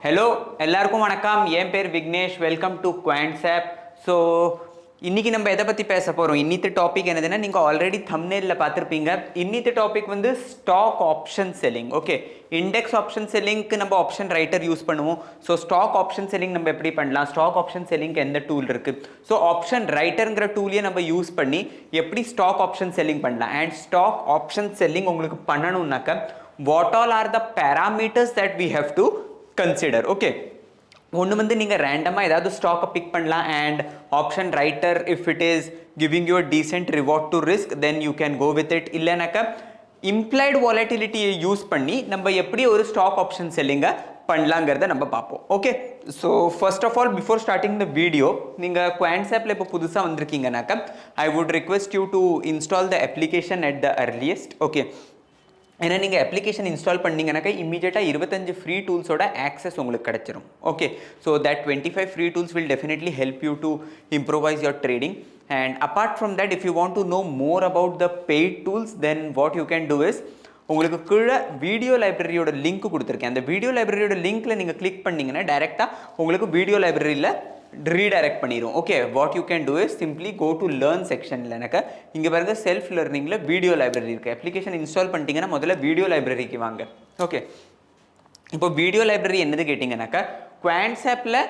Hello, எல்லாருக்கும் வணக்கம். என் பேர் Vignesh. Welcome to Quantsapp. So இன்னைக்கு நம்ம எதை பற்றி பேச போகிறோம்? இன்னித்து டாபிக் என்னதுன்னா, நீங்கள் ஆல்ரெடி தம்ப்நெயிலில் பார்த்துருப்பீங்க. இன்னித்து டாபிக் வந்து stock option selling. Okay, index option செல்லிங்க்கு நம்ம ஆப்ஷன் ரைட்டர் யூஸ் பண்ணுவோம். ஸோ ஸ்டாக் ஆப்ஷன் செல்லிங் நம்ம எப்படி பண்ணலாம், ஸ்டாக் ஆப்ஷன் செல்லிங்க்கு எந்த டூல் இருக்குது, ஸோ ஆப்ஷன் ரைட்டருங்கிற டூலையே நம்ம யூஸ் பண்ணி எப்படி ஸ்டாக் ஆப்ஷன் செல்லிங் பண்ணலாம். அண்ட் ஸ்டாக் ஆப்ஷன் செல்லிங் உங்களுக்கு பண்ணணும்னாக்க what all are the parameters that we have to consider. Okay, ஒன்று வந்து நீங்கள் ரேண்டமாக ஏதாவது ஸ்டாக்கை பிக் பண்ணலாம். And option writer if it is giving you decent reward to risk then you can go with it. இல்லைனாக்கா இம்ப்ளைட் வாலட்டிலிட்டியை use பண்ணி நம்ம எப்படி ஒரு ஸ்டாக் ஆப்ஷன் செல்லிங்கை பண்ணலாங்கிறத நம்ம பார்ப்போம். Okay, so first of all before starting the video, நீங்கள் Quantsappல இப்போ புதுசாக வந்திருக்கீங்கனாக்கா I would request you to install the application at the earliest. Okay, ஏன்னா நீங்கள் அப்ளிகேஷன் இன்ஸ்டால் பண்ணிங்கனாக்கா இமீடியட்டாக 25 ஃப்ரீ டூல்ஸோட ஆக்சஸ் உங்களுக்கு கிடச்சிரும். Okay, so that 25 free tools will definitely help you to improvise your trading. And apart from that, if you want to know more about the paid tools, then what you can do is, உங்களுக்கு கீழே video லைப்ரரியோட link கொடுத்துருக்கேன். அந்த video லைப்ரரியோட லிங்க்கில் நீங்கள் click பண்ணிங்கன்னா டைரெக்டாக உங்களுக்கு video லைப்ரரியில் ரீடைரக்ட் பண்ணிடும். Okay, what you can do is simply go to learn செக்ஷனில் எனக்கு இங்கே பாருங்க செல்ஃப் லேர்னிங்கில் வீடியோ லைப்ரரி இருக்குது. அப்ளிகேஷன் இன்ஸ்டால் பண்ணிட்டீங்கன்னா முதல்ல வீடியோ லைப்ரரிக்கு வாங்க. ஓகே, இப்போ வீடியோ லைப்ரரி என்னது கேட்டிங்கனாக்கா, Quantsappல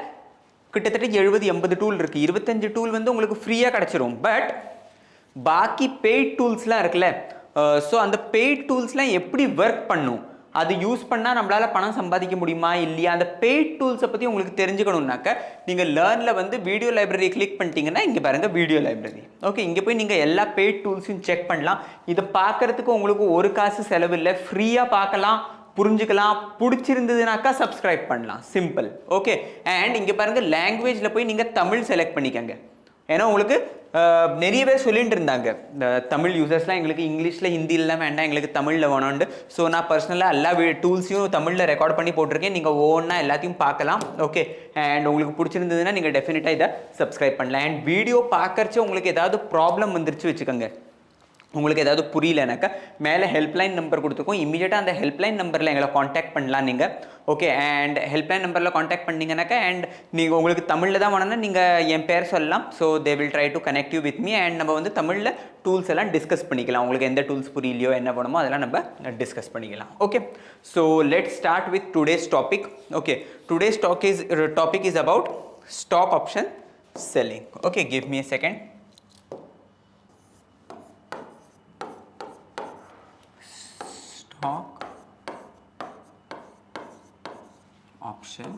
கிட்டத்தட்ட 70-80 டூல் இருக்குது. 25 டூல் வந்து உங்களுக்கு ஃப்ரீயாக கிடச்சிரும். பட் பாக்கி பெய்ட் டூல்ஸ்லாம் இருக்குல்ல, ஸோ அந்த பெய்ட் டூல்ஸ்லாம் எப்படி ஒர்க் பண்ணும், அது யூஸ் பண்ணால் நம்மளால் பணம் சம்பாதிக்க முடியுமா இல்லையா, அந்த பெய்ட் டூல்ஸை பற்றி உங்களுக்கு தெரிஞ்சுக்கணுன்னாக்க நீங்கள் லேர்னில் வந்து வீடியோ லைப்ரரி கிளிக் பண்ணிட்டீங்கன்னா இங்கே பாருங்கள் வீடியோ லைப்ரரி. ஓகே, இங்கே போய் நீங்கள் எல்லா பெய்ட் டூல்ஸையும் செக் பண்ணலாம். இதை பார்க்குறதுக்கு உங்களுக்கு ஒரு காசு செலவு இல்லை, ஃப்ரீயாக பார்க்கலாம், புரிஞ்சுக்கலாம். பிடிச்சிருந்ததுனாக்கா சப்ஸ்கிரைப் பண்ணலாம், சிம்பிள். ஓகே, அண்ட் இங்கே பாருங்கள் லாங்குவேஜில் போய் நீங்கள் தமிழ் செலக்ட் பண்ணிக்கோங்க. ஏன்னா உங்களுக்கு நிறைய பேர் சொல்லிட்டு இருந்தாங்க, இந்த தமிழ் யூசர்ஸ்லாம் எங்களுக்கு இங்கிலீஷில் ஹிந்திலாம் வேண்டாம், எங்களுக்கு தமிழில் வேணும்னு. ஸோ நான் பர்சனலாக எல்லா டூல்ஸையும் தமிழில் ரெக்கார்ட் பண்ணி போட்டிருக்கேன். நீங்கள் ஒவ்வொன்றா எல்லாத்தையும் பார்க்கலாம். ஓகே, அண்ட் உங்களுக்கு பிடிச்சிருந்ததுன்னா நீங்கள் டெஃபினட்டாக இதை சப்ஸ்கிரைப் பண்ணலாம். அண்ட் வீடியோ பார்க்கறச்சு உங்களுக்கு ஏதாவது ப்ராப்ளம் வந்துருச்சு வச்சுக்கோங்க, உங்களுக்கு ஏதாவது புரியலனாக்கா மேலே ஹெல்ப்லைன் நம்பர் கொடுத்துருக்கோம். இமீடியட்டாக அந்த ஹெல்ப்லைன் நம்பரில் எங்களை காண்டாக்ட் பண்ணலாம் நீங்கள். ஓகே, அண்ட் ஹெல்ப்லைன் நம்பரில் காண்டாக்ட் பண்ணிங்கனாக்கா, அண்ட் நீங்கள் உங்களுக்கு தமிழில் தான் வேணும்னா நீங்கள் என் பேர் சொல்லலாம். So they will try to connect you with me. And நம்ம வந்து தமிழில் டூல்ஸ் எல்லாம் டிஸ்கஸ் பண்ணிக்கலாம். உங்களுக்கு எந்த டூல்ஸ் புரியலையோ என்ன வேணுமோ அதெல்லாம் நம்ம டிஸ்கஸ் பண்ணிக்கலாம். Okay, so let's start with today's topic. Okay, today's topic is about stock option selling. Okay, give me a second. Stock option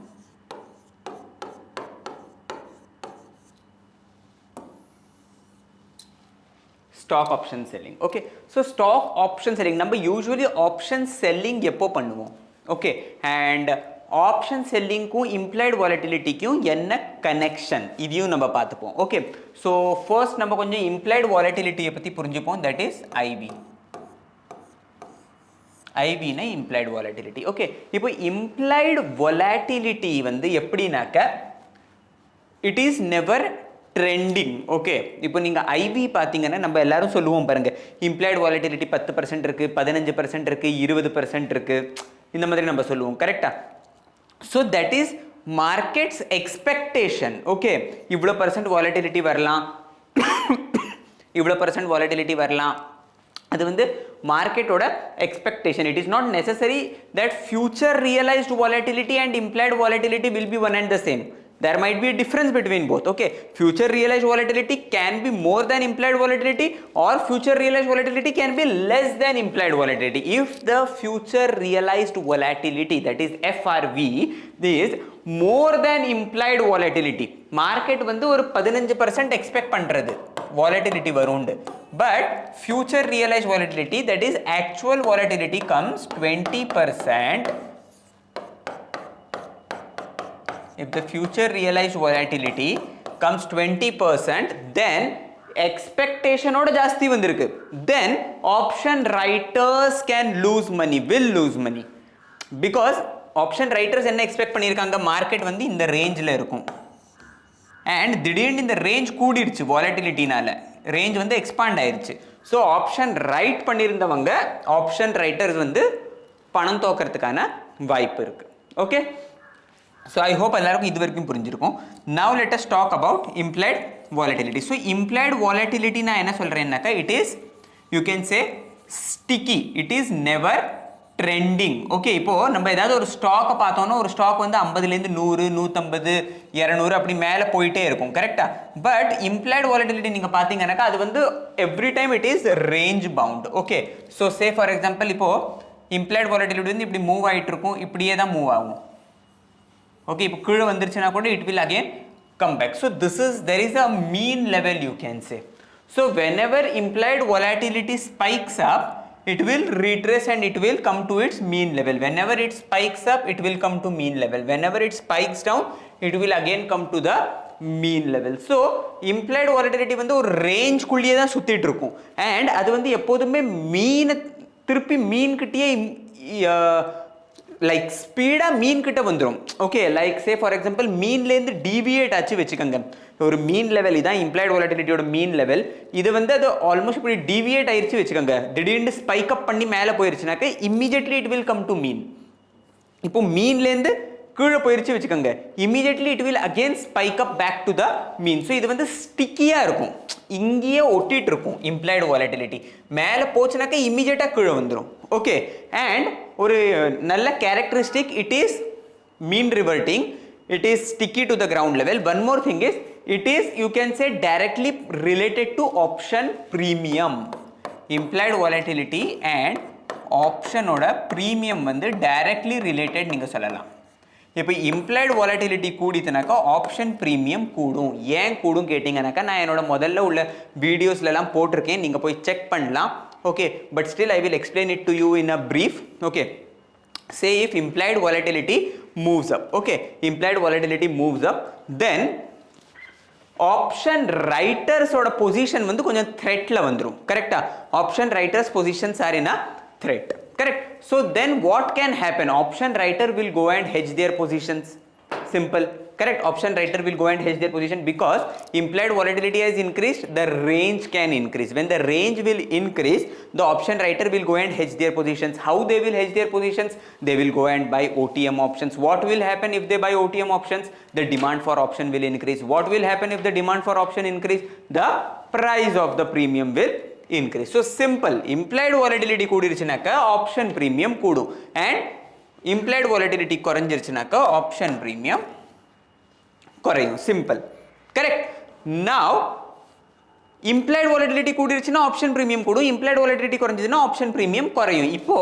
stock option selling. Okay, so stock option selling நம்ம usually option selling எப்போ பண்ணுவோம்? Okay, and option செல்லிங்க்கும் implied வாலட்டிலிட்டிக்கும் என்ன connection, இதையும் நம்ம பார்த்துப்போம். Okay, so first நம்ம கொஞ்சம் implied வாலட்டிலிட்டியை பற்றி புரிஞ்சுப்போம். That is IV. ஐவினா இம்ப்ளைட் வாலட்டிலிட்டி. ஓகே, இப்போ இம்ப்ளைட் வாலட்டிலிட்டி வந்து எப்படின்னாக்க it is never trending. Okay, இப்போ நீங்கள் ஐவி பார்த்தீங்கன்னா நம்ம எல்லாரும் சொல்லுவோம் பாருங்க, இம்ப்ளைட் வாலட்டிலிட்டி 10% இருக்குது, 15% இருக்குது, 20% இருக்குது, இந்த மாதிரி நம்ம சொல்லுவோம். கரெக்டா? So that is markets expectation. Okay, இவ்வளோ % வாலட்டிலிட்டி வரலாம், இவ்வளோ % வாலட்டிலிட்டி வரலாம், அது வந்து மார்க்கெட்டோட expectation. It is not necessary that future realised volatility and implied volatility will be one and the same. There might be a difference between both. Okay, future realized volatility can be more than implied volatility, or future realized volatility can be less than implied volatility. If the future realized volatility, that is FRV, is more than implied volatility, market வந்து ஒரு 15% expect பண்றது volatility வருண்டு, but future realized volatility, that is actual volatility, comes 20%. If the future realized volatility comes 20%, then expectation oda jaasti vandirukku, then option writers can lose money, will lose money, because option writers enna expect pannirukanga, market வந்து இந்த ரேஞ்சில் இருக்கும், and திடீர்னு இந்த range கூடிடுச்சு volatility நால, range வந்து expand ஆயிருச்சு. ஸோ ஆப்ஷன் ரைட் பண்ணியிருந்தவங்க ஆப்ஷன் ரைட்டர்ஸ் வந்து பணம் தோக்கிறதுக்கான வாய்ப்பு இருக்கு. ஓகே, So I hope எல்லாருக்கும் இது வரைக்கும் புரிஞ்சிருக்கும். Now let us talk about implied volatility. So implied volatility நான் என்ன சொல்றேன்னாக்கா it is you can say sticky. It is never trending. Okay, இப்போ நம்ம ஏதாவது ஒரு ஸ்டாக்கை பார்த்தோம்னா ஒரு ஸ்டாக் வந்து 50லேருந்து 100 150 200 அப்படி மேலே போயிட்டே இருக்கும் கரெக்டா. பட் implied volatility நீங்கள் பார்த்தீங்கன்னாக்கா அது வந்து every time it is range bound. Okay, so say for example இப்போ implied volatility வந்து இப்படி மூவ் ஆகிட்டு இருக்கும், இப்படியே தான் மூவ் ஆகும். Okay, இப்போ கீழே வந்துருச்சுனா கூட it will again come back. So this is there is a mean level you can say. So whenever implied volatility spikes up, it will retrace and it will come to its mean level. Whenever it spikes up, it will come to mean level. Whenever it spikes down, it will again come to the mean level. So implied volatility வந்து ஒரு range குள்ளேயே தான் சுத்திட்டு இருக்கும். And அது வந்து எப்போதுமே மீன் திருப்பி மீன் கிட்டயே லைக் ஸ்பீடா மீன் கிட்ட வந்துரும். Okay, like say for example மீன்லேருந்து டீவியேட் ஆச்சு வச்சுக்கோங்க. ஒரு மீன் லெவல் இதான் இம்ப்ளைட் வாலட்டிலிட்டியோட மீன் லெவல். இது வந்து அது ஆல்மோஸ்ட் இப்படி டீவியேட் ஆயிடுச்சு வச்சுக்கோங்க, திடீர்னு ஸ்பைக் அப் பண்ணி மேலே போயிருச்சுனாக்க immediately it will come to mean. இப்போ மீன்லேருந்து கீழே போயிருச்சு வச்சுக்கோங்க, immediately it will again spike up back to the mean. So இது வந்து ஸ்டிக்கியாக இருக்கும், இங்கேயே ஒட்டிட்டு இருக்கும். இம்ப்ளைட் வாலட்டிலிட்டி மேலே போச்சுனாக்க இம்மிடியட்டாக கீழே வந்துடும். ஓகே, அண்ட் ஒரு நல்ல characteristic it is mean reverting, it is sticky to the ground level. One more thing is it is you can say directly related to option premium. Implied volatility and option oda premium வந்து directly related நீங்க சொல்லலாம். இப்போ implied volatility கூடிதுனாக்கா option premium கூடும். ஏன் கூடும் கேட்டிங்கனாக்கா நான் என்னோட முதல்ல உள்ள வீடியோஸ்லாம் போட்டிருக்கேன், நீங்கள் போய் செக் பண்ணலாம். Okay, but still I will explain it to you in a brief. Okay, say if implied volatility moves up, okay, implied volatility moves up, then option writers oda position வந்து கொஞ்சம் threatல வந்துரும். கரெக்ட்டா? option writers positions are in a threat. Correct? So then what can happen? Option writer will go and hedge their positions. Simple. Correct? Option writer will go and hedge their position because implied volatility has increased, the range can increase. When the range will increase, the option writer will go and hedge their positions. How they will hedge their positions? They will go and buy OTM options. What will happen if they buy OTM options? The demand for option will increase. What will happen if the demand for option increase? The price of the premium will increase. So simple. Implied volatility கூடிருச்சுனாக்கா option premium கூடும், and implied volatility குறைஞ்சிருச்சுனாக்கா option premium குறையும். Simple. Correct? Now implied volatility கூடிருச்சுனா option premium கூடும், implied volatility குறைஞ்சதுன்னா option premium குறையும். இப்போ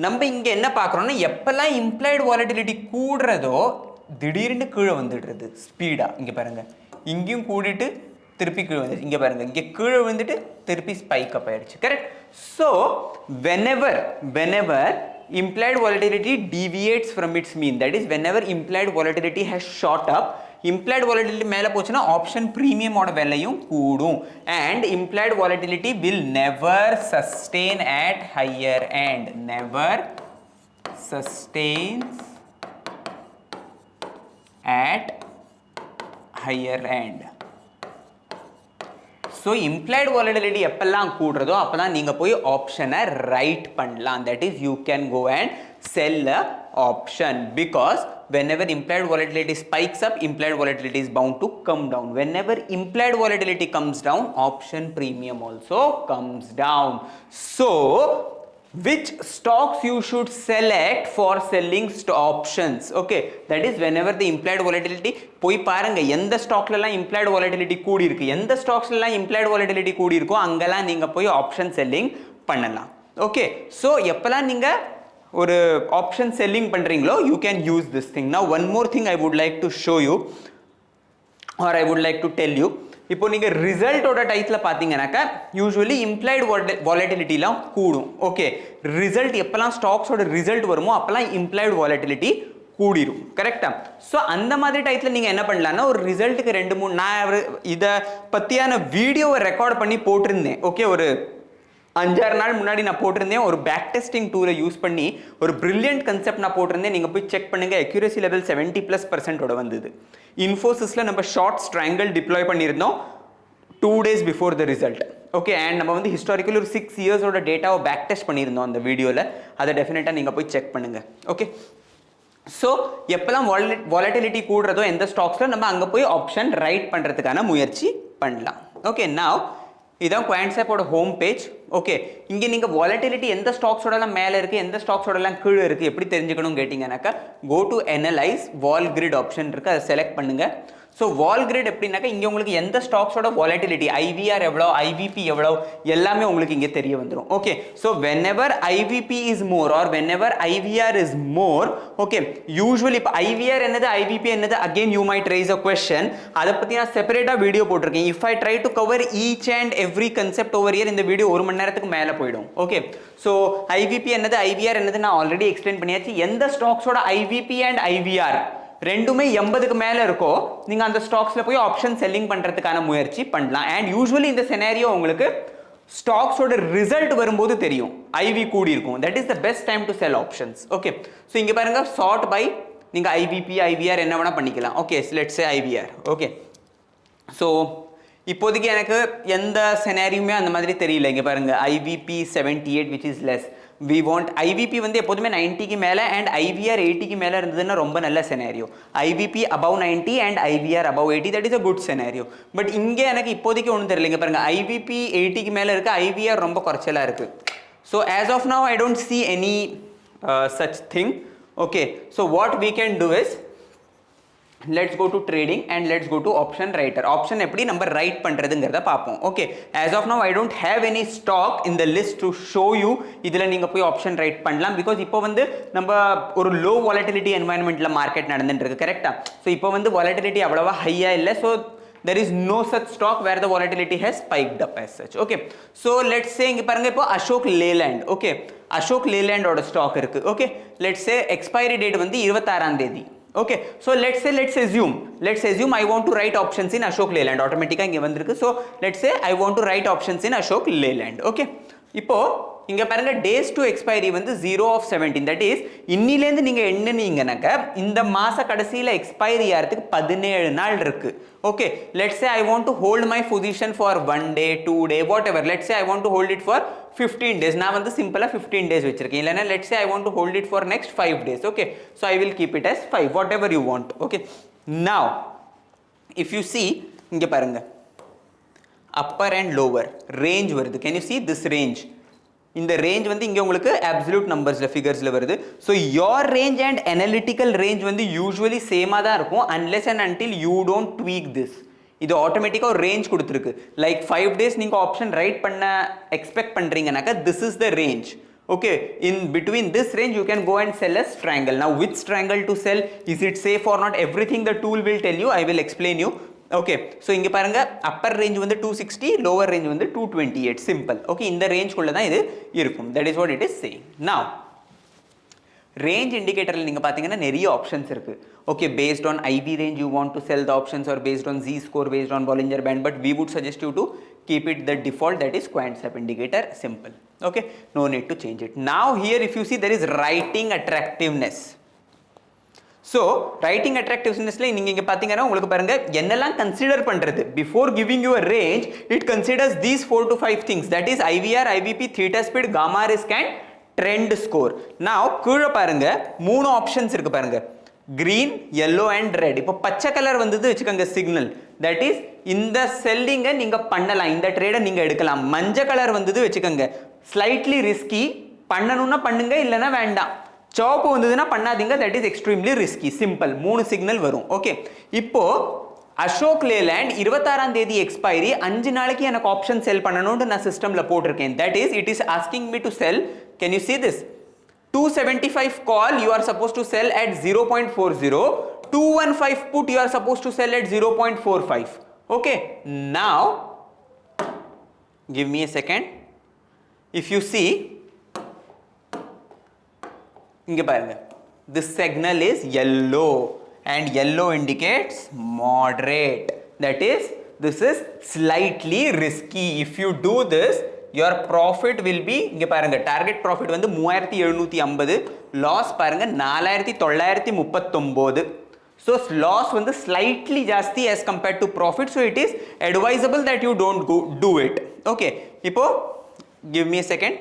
நம்ம இங்க என்ன பார்க்குறோம்னா எப்பெல்லாம் implied volatility கூடுறதோ திடீர்னு கீழே வந்துடுறது ஸ்பீடா. இங்க பாருங்க, இங்கேயும் கூடிட்டு திருப்பி கீழே வந்து, இங்க பாருங்க இங்க கீழே வந்துட்டு திருப்பி ஸ்பைக் அப் ஆயிடுச்சு. Correct? So whenever implied volatility deviates from its mean, that is whenever implied volatility has shot up, implied volatility மேலே போச்சுன்னா ஆப்ஷன் பிரீமியமோட விலையும் கூடும், and implied volatility will never sustain at higher end, never sustains at higher end. So implied volatility எப்பெல்லாம் கூடுறதோ அப்போதான் நீங்கள் போய் ஆப்ஷனை write பண்ணலாம். That is you can go and sell a option, because whenever implied volatility spikes up, implied volatility is bound to come down. Whenever implied volatility comes down, option premium also comes down. So which stocks you should select for selling options? Okay, that is whenever the implied volatility, போய் பாருங்க எந்த ஸ்டாக்லலாம் implied volatility கூடி இருக்கு, எந்த ஸ்டாக்ஸ்லாம் implied volatility கூடி இருக்கோ அங்கெல்லாம் நீங்க போய் ஆப்ஷன் செல்லிங் பண்ணலாம். ஓகே, ஸோ எப்பெல்லாம் நீங்க ஒரு ஆப்ஷன் செல்லிங் பண்றீங்களோ you can use this thing. Now one more thing I would like to show you or I would like to tell you. இப்போ நீங்க ரிசல்ட்டோட டைத்துல பாத்தீங்கன்னாக்கா யூசுவலி இம்ப்ளைட் வாலட்டிலிட்டிலாம் கூடும். ஓகே, ரிசல்ட் எப்பெல்லாம் ஸ்டாக்ஸோட ரிசல்ட் வருமோ அப்பெல்லாம் இம்ப்ளைட் வாலட்டிலிட்டி கூடிரும். கரெக்டா? So அந்த மாதிரி டைத்துல நீங்க என்ன பண்ணலாம்னா ஒரு ரிசல்ட்டுக்கு 2-3 நான் இதை பத்தியான வீடியோவை ரெக்கார்ட் பண்ணி போட்டிருந்தேன். ஓகே, ஒரு 5-6 நாள் முன்னாடி நான் போட்டிருந்தேன். ஒரு பேக் டெஸ்டிங் டூலை யூஸ் பண்ணி ஒரு பிரில்லியன்ட் கன்செப்ட் நான் போட்டிருந்தேன். நீங்கள் போய் செக் பண்ணுங்க. அக்யூரசி லெவல் 70+% வந்தது. இன்ஃபோசிஸில் நம்ம ஷார்ட் ஸ்ட்ராங்கிள் டிப்ளாய் பண்ணியிருந்தோம் 2 days before the result. Okay, and நம்ம வந்து ஹிஸ்டாரிக்கலி ஒரு 6 yearsோட டேட்டாவை பேக் டெஸ்ட் பண்ணியிருந்தோம் அந்த வீடியோவில். அதை டெஃபினட்டாக நீங்கள் போய் செக் பண்ணுங்க. ஓகே, ஸோ எப்போல்லாம் வாலட்டிலிட்டி கூடுறதோ எந்த ஸ்டாக்ஸில் நம்ம அங்கே போய் ஆப்ஷன் ரைட் பண்ணுறதுக்கான முயற்சி பண்ணலாம். ஓகே, நவ் இதான் குவான்சாப்போட ஹோம் பேஜ். ஓகே, இங்கே நீங்கள் வாலட்டிலிட்டி எந்த ஸ்டாக்ஸோடலாம் மேலே இருக்குது, எந்த ஸ்டாக்ஸோடலாம் கீழே இருக்குது எப்படி தெரிஞ்சுக்கணும்னு கேட்டிங்கன்னாக்கா go to analyse vol grid option இருக்குது, அதை செலக்ட் பண்ணுங்கள். ஸோ வால் கிரிட் எப்படின்னாக்கா இங்கே உங்களுக்கு எந்த ஸ்டாக்ஸோட வாலட்டிலிட்டி, ஐவிஆர் எவ்வளோ, ஐவிபி எவ்வளோ, எல்லாமே உங்களுக்கு இங்கே தெரிய வந்துடும். Okay, so whenever IVP is more or whenever IVR is more, okay, usually இப்போ ஐவிஆர் என்னது ஐவிபி என்னது, again you might rice a question. அதை பற்றி நான் செப்பரேட்டாக வீடியோ போட்டிருக்கேன். If I try to cover each and every concept over year இந்த video 1 மணி நேரத்துக்கு மேலே போயிடும். ஓகே, ஸோ ஐவிபி என்னது ஐவிஆர் என்னது நான் ஆல்ரெடி எக்ஸ்பிளைன் பண்ணியாச்சு. எந்த ஸ்டாக்ஸோட ஐவிபி அண்ட் ஐவிஆர் ரெண்டுமே 80க்கு மேலே இருக்கோ நீங்கள் அந்த ஸ்டாக்ஸில் போய் ஆப்ஷன் செல்லிங் பண்ணுறதுக்கான முயற்சி பண்ணலாம். அண்ட் யூஸ்வலி இந்த செனாரியோ உங்களுக்கு ஸ்டாக்ஸோட ரிசல்ட் வரும்போது தெரியும், ஐவி கூடி இருக்கும். That is the best time to sell options. Okay, so இங்கே பாருங்க சார்ட் பை நீங்கள் ஐவிபி ஐவிஆர் என்ன வேணால் பண்ணிக்கலாம். Okay, let's say IVR. Okay, so இப்போதைக்கு எனக்கு எந்த செனாரியுமே அந்த மாதிரி தெரியல. இங்கே பாருங்க IVP 78 which is less. we want IVP வந்து எப்போதுமே 90க்கு மேலே அண்ட் ஐவிஆர் 80க்கு மேலே இருந்ததுன்னா ரொம்ப நல்ல scenario. IVP above 90 and IVR above 80, that is a good scenario. But இங்கே எனக்கு இப்போதைக்கு ஒன்றும் தெரியல. இங்கே பாருங்க ஐவிபி 80க்கு மேலே இருக்கு, ஐவிஆர் ரொம்ப குறைச்சலாக இருக்கு. So as of now I don't see any such thing. Okay, so what we can do is let's go to trading and let's go to option writer. Option எப்படி நம்ம ரைட் பண்றதுங்கறத பாப்போம். Okay, as of now I don't have any stock in the list to show you. இதுல நீங்க போய் option right பண்ணலாம். Because இப்போ வந்து நம்ம ஒரு லோ வாலட்டிலிட்டி என்வாயன்மெண்ட்ல மார்க்கெட் நடந்துட்டு இருக்கு, கரெக்டா? ஸோ இப்போ வந்து வாலட்டிலிட்டி அவ்வளவா ஹையா இல்லை. So there is no such stock where the volatility has spiked up as such. Okay, so let's say இங்க பாருங்க இப்போ அசோக் லேலண்ட். ஓகே, அசோக் லேலண்டோட ஸ்டாக் இருக்கு. Okay, let's say expiry date வந்து 26ஆம் தேதி. Okay, so let's assume I want to write options in Ashok Leyland. Automatically இங்க வந்திருக்கு. So let's say I want to write options in Ashok Leyland. Okay, இப்போ இங்க பாருங்க days to expiry வந்து 0 of 17. that is இன்னிலேருந்து நீங்க எண்ணுனீங்கனாக்க இந்த மாச கடைசியில எக்ஸ்பைரி ஆகிறதுக்கு 17 நாள் இருக்கு. Okay, let's say I want to hold my position for 1 day 2 day whatever. Let's say I want to hold it for 15 days. நான் வந்து சிம்பிளா 15 days வச்சிருக்கேன். இல்லனா let's say I want to hold it for next 5 days. Okay, so I will keep it as 5 whatever you want. Okay, now if you see இங்க பாருங்க upper and lower range வருது. Can you see this range? இந்த range வந்து இங்கே உங்களுக்கு absolute நம்பர்ஸில் ஃபிகர்ஸில் வருது. So your range and analytical range வந்து யூஸ்வலி சேமாக தான் இருக்கும் unless and until you don't tweak this. இது ஆட்டோமேட்டிக்காக ஒரு ரேஞ்ச் கொடுத்துருக்கு. லைக் 5 days நீங்கள் ஆப்ஷன் ரைட் பண்ண எக்ஸ்பெக்ட் பண்ணுறீங்கனாக்கா this is the range. Okay, in between this range you can go and sell a triangle. Now which triangle to sell, is it safe or not, everything the tool will tell you. I will explain you. Okay, so இங்க பாருங்க upper range வந்து 260, lower range வந்து 228. simple. Okay, இந்த range குள்ள தான் இது இருக்கும். that is what it is saying. Now range indicator நீங்க பாத்தீங்கன்னா நிறைய ஆப்ஷன்ஸ் இருக்கு. Okay, based on IB range you want to sell the options or based on Z score, based on Bollinger Band, but we would suggest you to keep it the default, that is Quantsapp indicator. simple. Okay, no need to change it. Now here if you see there is writing attractiveness. So writing attractivenessல நீங்க இங்க பாத்தீங்கன்னா உங்களுக்கு பாருங்க என்னெல்லாம் consider பண்றது. before giving you a range it considers these 4 to 5 things, that is IVR, IVP, theta speed, gamma risk and trend score. now கீழ பாருங்க 3 options இருக்கு பாருங்க, green, yellow and red. இப்போ பச்சை கலர் வந்தது வெச்சுக்கங்க சிக்னல், that is இந்த செல்லிங்க நீங்க பண்ணலாம், இந்த ட்ரேட நீங்க எடுக்கலாம். மஞ்சள் கலர் வந்தது வெச்சுக்கங்க slightly risky, பண்ணனும்னா பண்ணுங்க இல்லனா வேண்டாம். சிவப்பு வந்ததுன்னா பண்ணாதீங்க, that is extremely risky. simple. 3 signal வரும். ஓகே, இப்போ அசோக் லேலண்ட் 26ஆம் தேதி எக்ஸ்பைரி, 5 நாளைக்கு எனக்கு ஆப்ஷன் செல் பண்ணணும்னு நான் சிஸ்டம்ல போட்டிருக்கேன். that is it is asking me to sell. can you see this? 275 call you are supposed to sell at 0.40, 215 put you are supposed to sell at 0.45. okay, now give me a second. if you see இங்க பாருங்க this signal is yellow and yellow indicates moderate, that is this is slightly risky. if you do this your profit will be இங்க பாருங்க target profit வந்து 3750, loss பாருங்க 4939. so loss வந்து slightly ஜாஸ்தி as compared to profit, so it is advisable that you don't do it. okay, இப்போ give me a second.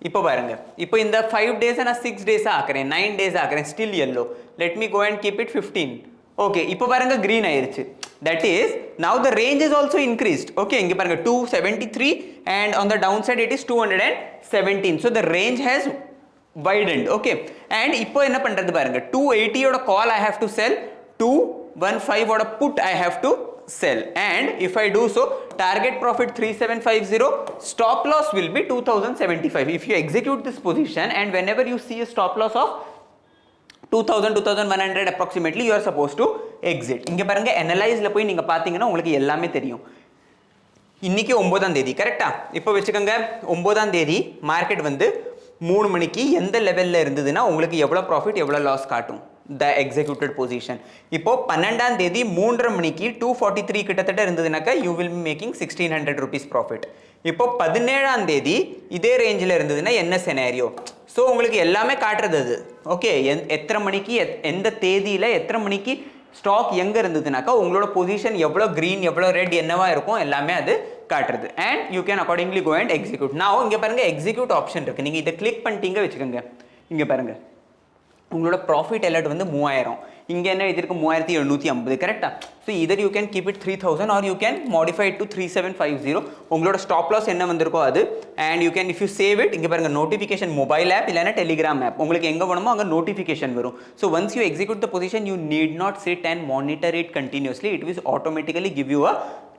இப்போ பாருங்க இப்போ இந்த 5 days நான் 6 days ஆக்குறேன் 9 days ஆக்குறேன் still yellow let me go and keep it 15 okay இப்போ பாருங்க green ஆயிருச்சு that is now the range is also increased okay இங்க பாருங்க 273 and on the downside it is 217 so the range has widened okay and இப்போ என்ன பண்றது பாருங்க 280 ஓட call I have to sell 215 ஓட put I have to sell and if I do so target profit 3750 stop loss will be 2075 if you execute this position and whenever you see a stop loss of 2100 approximately you are supposed to exit இங்க பாருங்க analyzeல போய் நீங்க பாத்தீங்கன்னா உங்களுக்கு எல்லாமே தெரியும் இன்னைக்கு 9ஆம் தேதி கரெக்ட்டா இப்போ வெச்சுக்கங்க 9ஆம் தேதி மார்க்கெட் வந்து 3 மணிக்கு எந்த லெவல்ல இருந்ததுன்னா உங்களுக்கு எவ்வளவு profit எவ்வளவு loss காட்டும் the executed position இப்போ 12ஆம் தேதி 3:30 மணிக்கு 243 கிட்டத்தட்ட இருந்ததுனாக்க you will be making 1600 rupees profit இப்போ 17ஆம் தேதி இதே ரேஞ்சில இருந்ததுன்னா என்ன scenario சோ உங்களுக்கு எல்லாமே காட்றது அது ஓகே எத்தனை மணிக்கு எந்த தேதியில எத்தனை மணிக்கு ஸ்டாக் எங்க இருந்ததுனாக்க உங்களோட பொசிஷன் எவ்வளவு green எவ்வளவு ரெட் என்னவா இருக்கும் எல்லாமே அது காட்றது and you can accordingly go and execute now இங்க பாருங்க execute option இருக்கு நீங்க இத கிளிக் பண்ணிட்டீங்க வெச்சுக்கங்க இங்க பாருங்க உங்களோட profit alert வந்து 3000 இங்க என்ன எழுதிருக்கு 3750 கரெக்ட்டா so either you can keep it 3000 or you can modify it to 3750 உங்களோட stop loss என்ன வந்திருக்கோ அது and you can if you save it இங்க பாருங்க notification mobile app இல்லனா telegram app உங்களுக்கு எங்க வேணுமோ அங்க notification வரும் so once you execute the position you need not sit and monitor it continuously it will automatically give you a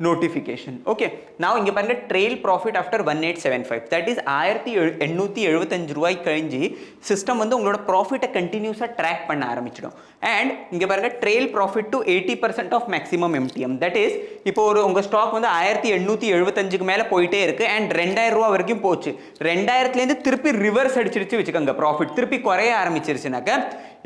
notification okay now இங்க பாருங்க trail profit after 1875 that is 1875 ரூபாய் கழிஞ்சி system வந்து உங்களோட profit கண்டினியூஸா track பண்ண ஆரம்பிச்சிடும் and இங்க பாருங்க trail profit to 80% of maximum MTM that is இப்போ ஒரு உங்க ஸ்டாக் வந்து 1875 க்கு மேல போயிட்டே இருக்கு and 2000 ரூபாய் வரைக்கும் போச்சு 2000 ல இருந்து திருப்பி ரிவர்ஸ் அடிச்சிருச்சு வெச்சுக்கங்க profit திருப்பி குறைய ஆரம்பிச்சிருச்சுனாக்க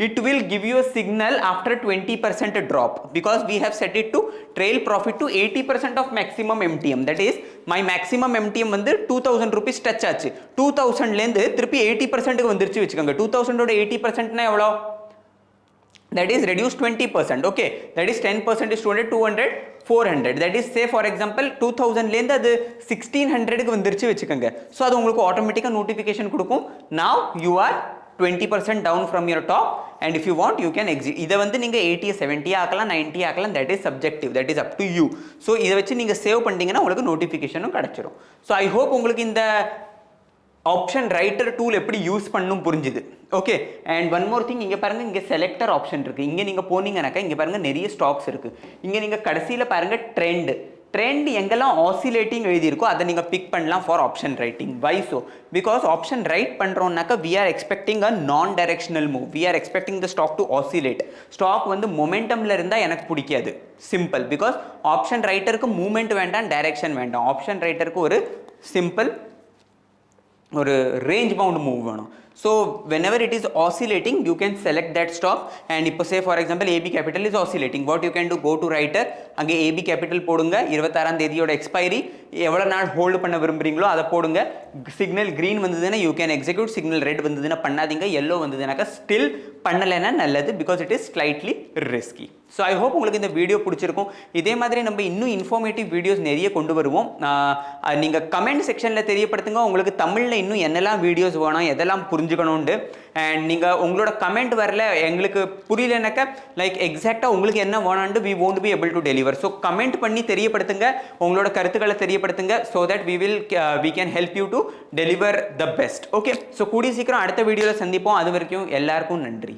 it will give you a signal after 20% drop because we have set it to trail profit to 80% of maximum MTM that is my maximum MTM வந்து 2000 rupees touch ஆச்சு 2000 ல இருந்து திருப்பி 80% க்கு வந்துருச்சு வெச்சுக்கங்க 2000 ஓட 80% னா எவ்வளவு that is reduced 20% okay that is 10% is 200 400 that is say for example 2000 ல இருந்து அது 1600 க்கு வந்துருச்சு வெச்சுக்கங்க சோ அது உங்களுக்கு ஆட்டோமேட்டிக்கா நோட்டிஃபிகேஷன் கொடுக்கும் now you are 20% down from your top and if you want you can exit இத வந்து நீங்க 80 70 ஆக்கலாம் 90 ஆக்கலாம் that is subjective that is up to you so இத வச்சு நீங்க சேவ் பண்ணிட்டீங்கன்னா உங்களுக்கு நோட்டிஃபிகேஷனும் கிடைச்சிரும் so I hope உங்களுக்கு இந்த ஆப்ஷன் ரைட்டர் டூல் எப்படி யூஸ் பண்ணனும் புரிஞ்சுது okay and one more thing இங்க பாருங்க இங்க செலக்டர் ஆப்ஷன் இருக்கு இங்க நீங்க போனீங்கனாக்க இங்க பாருங்க நிறைய ஸ்டாக்ஸ் இருக்கு இங்க நீங்க கடைசில பாருங்க ட்ரெண்ட் எங்கெல்லாம் ஆசிலேட்டிங் எழுதி இருக்கோ அதை நீங்க பிக் பண்ணலாம் for option writing why so because option write பண்றோம்னாக்க we are expecting a non directional move we are expecting the stock to oscillate stock வந்து மொமெண்டம்ல இருந்தா எனக்கு பிடிக்காது சிம்பிள் because ஆப்ஷன் ரைட்டருக்கு மூவ்மெண்ட் வேண்டாம் டைரக்ஷன் வேண்டாம் ஆப்ஷன் ரைட்டருக்கு ஒரு சிம்பிள் ஒரு range bound move வேணும் so whenever it is oscillating you can select that stock and இப்போ say for example AB capital is oscillating what you can do go to writer அங்க AB capital போடுங்க 26ஆம் தேதியோட expiry எவ்வளவு நாள் hold பண்ண விரும்புறீங்களோ அத போடுங்க சிக்னல் green வந்ததுனா you can execute signal red வந்ததுனா பண்ணாதீங்க yellow வந்ததுனாக்க still பண்ணலனா நல்லது because it is slightly risky so I hope உங்களுக்கு இந்த வீடியோ பிடிச்சிருக்கும் இதே மாதிரி நம்ம இன்னும் இன்ஃபர்மேட்டிவ் வீடியோஸ் நிறைய கொண்டு வருவோம் நீங்க கமெண்ட் செக்ஷன்ல தெரியப்படுத்துங்க உங்களுக்கு தமிழ்ல இன்னும் என்னெல்லாம் வீடியோஸ் வேணும் எதெல்லாம் புரிஞ்சுக்கணும்னு and நீங்க உங்களோட கமெண்ட் வரல எங்களுக்கு புரியலனாக்க லைக் எக்ஸாக்ட்டா உங்களுக்கு என்ன வேணும்னு we won't be able to deliver so comment பண்ணி தெரியப்படுத்துங்க உங்களோட கருத்துக்களை தெரியப்படுத்துங்க so that we can help you to deliver the best okay so கூடிய சீக்கிரம் அடுத்த வீடியோல சந்திப்போம் அது வரைக்கும் எல்லாருக்கும் நன்றி